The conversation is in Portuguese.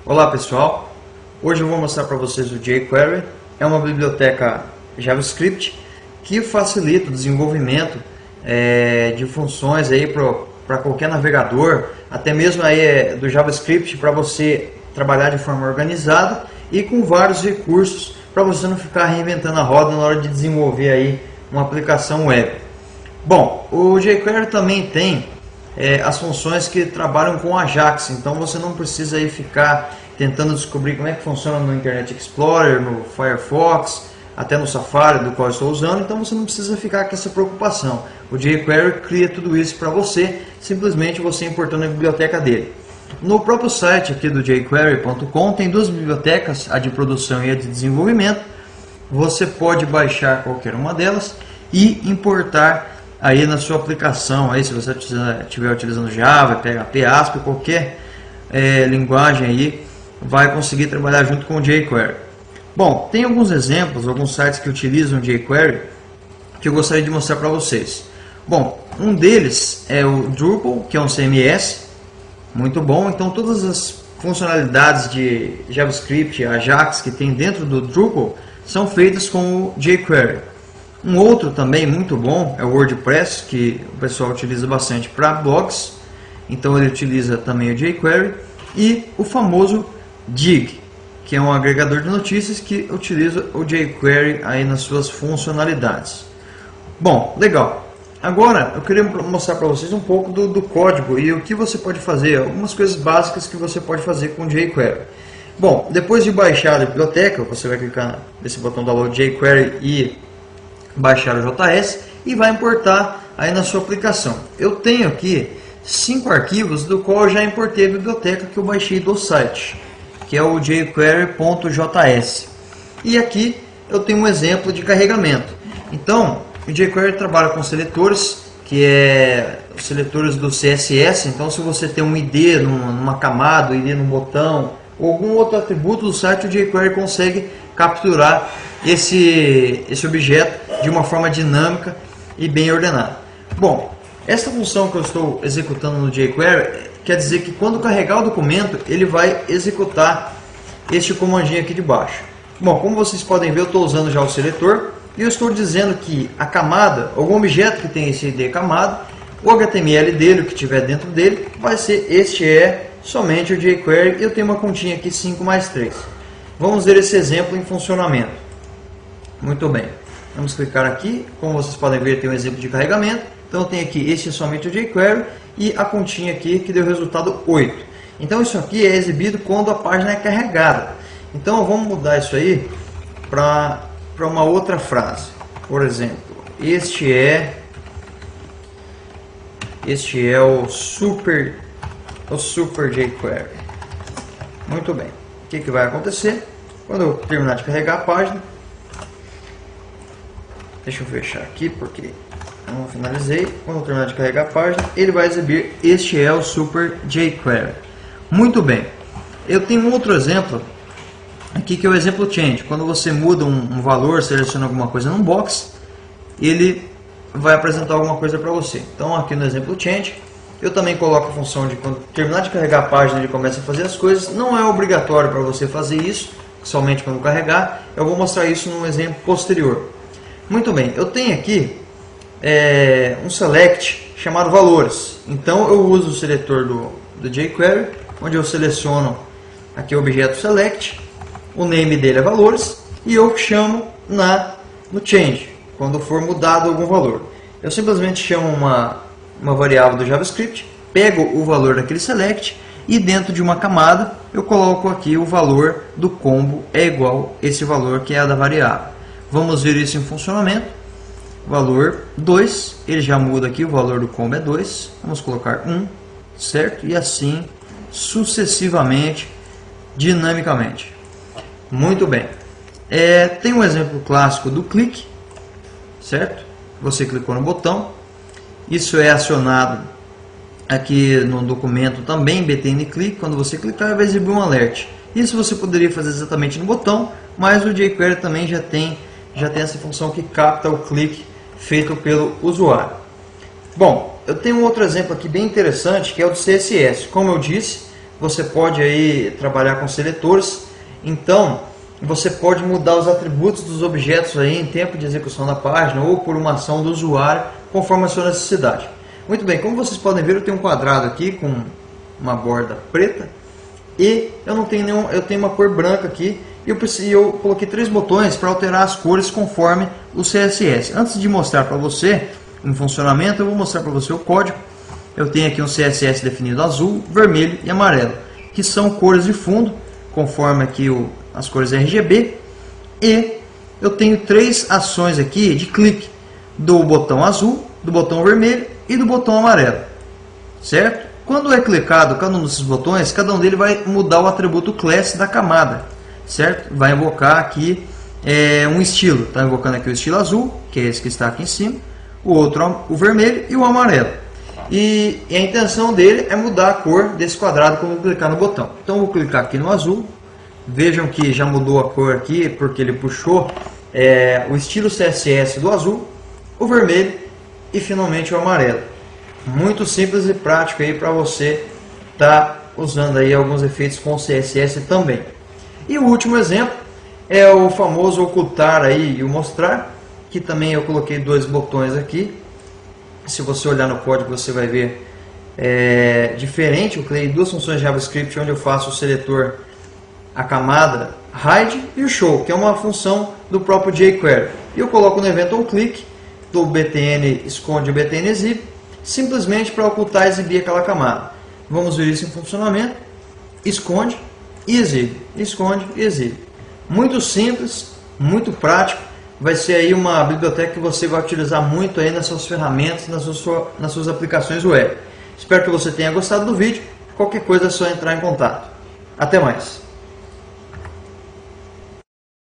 Olá pessoal, hoje eu vou mostrar para vocês o jQuery. É uma biblioteca JavaScript que facilita o desenvolvimento de funções para qualquer navegador, até mesmo aí do JavaScript, para você trabalhar de forma organizada e com vários recursos para você não ficar reinventando a roda na hora de desenvolver aí uma aplicação web. Bom, o jQuery também tem as funções que trabalham com Ajax, então você não precisa aí ficar tentando descobrir como é que funciona no Internet Explorer, no Firefox, até no Safari, do qual eu estou usando, então você não precisa ficar com essa preocupação. O jQuery cria tudo isso para você, simplesmente você importando a biblioteca dele. No próprio site aqui do jQuery.com tem duas bibliotecas, a de produção e a de desenvolvimento. Você pode baixar qualquer uma delas e importar aí na sua aplicação, aí se você estiver utilizando Java, PHP, ASP, qualquer linguagem aí, vai conseguir trabalhar junto com o jQuery. Bom, tem alguns exemplos, alguns sites que utilizam o jQuery que eu gostaria de mostrar para vocês. Bom, um deles é o Drupal, que é um CMS, muito bom. Então todas as funcionalidades de JavaScript, Ajax que tem dentro do Drupal são feitas com o jQuery. Um outro também muito bom é o WordPress, que o pessoal utiliza bastante para blogs, então ele utiliza também o jQuery, e o famoso Digg, que é um agregador de notícias que utiliza o jQuery aí nas suas funcionalidades. Bom, legal. Agora eu queria mostrar para vocês um pouco do código e o que você pode fazer, algumas coisas básicas que você pode fazer com o jQuery. Bom, depois de baixar a biblioteca, você vai clicar nesse botão download jQuery e baixar o JS e vai importar aí na sua aplicação. Eu tenho aqui 5 arquivos do qual eu já importei a biblioteca que eu baixei do site, que é o jQuery.js. E aqui eu tenho um exemplo de carregamento. Então, o jQuery trabalha com seletores, que é os seletores do CSS. Então, se você tem um ID numa camada, um ID num botão, ou algum outro atributo do site, o jQuery consegue capturar esse objeto de uma forma dinâmica e bem ordenada. Bom, essa função que eu estou executando no jQuery quer dizer que quando carregar o documento, ele vai executar este comandinho aqui de baixo. Bom, como vocês podem ver, eu estou usando já o seletor e eu estou dizendo que a camada, algum objeto que tem esse ID camada, o HTML dele, o que tiver dentro dele, vai ser somente o jQuery. Eu tenho uma continha aqui 5 mais 3. Vamos ver esse exemplo em funcionamento. Muito bem, vamos clicar aqui. Como vocês podem ver, tem um exemplo de carregamento. Então eu tenho aqui, este é somente o jQuery e a continha aqui que deu resultado 8. Então isso aqui é exibido quando a página é carregada. Então vamos mudar isso aí para uma outra frase. Por exemplo, este é o super jQuery. Muito bem. O que vai acontecer? Quando eu terminar de carregar a página, deixa eu fechar aqui porque eu não finalizei. Quando eu terminar de carregar a página, ele vai exibir este é o super jQuery. Muito bem. Eu tenho um outro exemplo aqui que é o exemplo change. Quando você muda um valor, seleciona alguma coisa num box, ele vai apresentar alguma coisa para você. Então aqui no exemplo change, eu também coloco a função de quando terminar de carregar a página, ele começa a fazer as coisas. Não é obrigatório para você fazer isso, somente quando carregar. Eu vou mostrar isso num exemplo posterior. Muito bem, eu tenho aqui um select chamado valores. Então eu uso o seletor do jQuery, onde eu seleciono aqui o objeto select, o name dele é valores, e eu chamo no change, quando for mudado algum valor. Eu simplesmente chamo uma variável do JavaScript, pego o valor daquele select e dentro de uma camada eu coloco aqui o valor do combo é igual a esse valor que é a da variável. Vamos ver isso em funcionamento. Valor 2, ele já muda aqui, o valor do combo é 2. Vamos colocar 1, certo? E assim sucessivamente, dinamicamente. Muito bem. Tem um exemplo clássico do clique, certo? Você clicou no botão. Isso é acionado aqui no documento também, btn click. Quando você clicar, vai exibir um alert. Isso você poderia fazer exatamente no botão, mas o jQuery também já tem essa função que capta o clique feito pelo usuário. Bom, eu tenho um outro exemplo aqui bem interessante, que é o do CSS. Como eu disse, você pode aí trabalhar com seletores. Então, você pode mudar os atributos dos objetos aí em tempo de execução da página ou por uma ação do usuário, conforme a sua necessidade. Muito bem, como vocês podem ver, eu tenho um quadrado aqui com uma borda preta e eu não tenho nenhum, eu tenho uma cor branca aqui e eu coloquei 3 botões para alterar as cores conforme o CSS. Antes de mostrar para você em funcionamento, eu vou mostrar para você o código. Eu tenho aqui um CSS definido azul, vermelho e amarelo, que são cores de fundo, conforme aqui as cores RGB. E eu tenho 3 ações aqui de clique, do botão azul, do botão vermelho e do botão amarelo, certo? Quando é clicado cada um desses botões, cada um deles vai mudar o atributo class da camada, certo? Vai invocar aqui um estilo, está invocando aqui o estilo azul, que é esse que está aqui em cima, o outro o vermelho e o amarelo. E a intenção dele é mudar a cor desse quadrado quando eu clicar no botão. Então eu vou clicar aqui no azul, vejam que já mudou a cor aqui, porque ele puxou o estilo CSS do azul, o vermelho e finalmente o amarelo. Muito simples e prático aí para você estar usando aí alguns efeitos com CSS também. E o último exemplo é o famoso ocultar aí e o mostrar, que também eu coloquei 2 botões aqui. Se você olhar no código você vai ver diferente. Eu criei 2 funções de JavaScript onde eu faço o seletor, a camada hide e o show, que é uma função do próprio jQuery. E eu coloco no evento onClick do btn esconde o btn exib, simplesmente para ocultar e exibir aquela camada. Vamos ver isso em funcionamento. Esconde e exibe, esconde e exibe. Muito simples, muito prático. Vai ser aí uma biblioteca que você vai utilizar muito aí nas suas ferramentas, nas suas aplicações web. Espero que você tenha gostado do vídeo. Qualquer coisa é só entrar em contato. Até mais!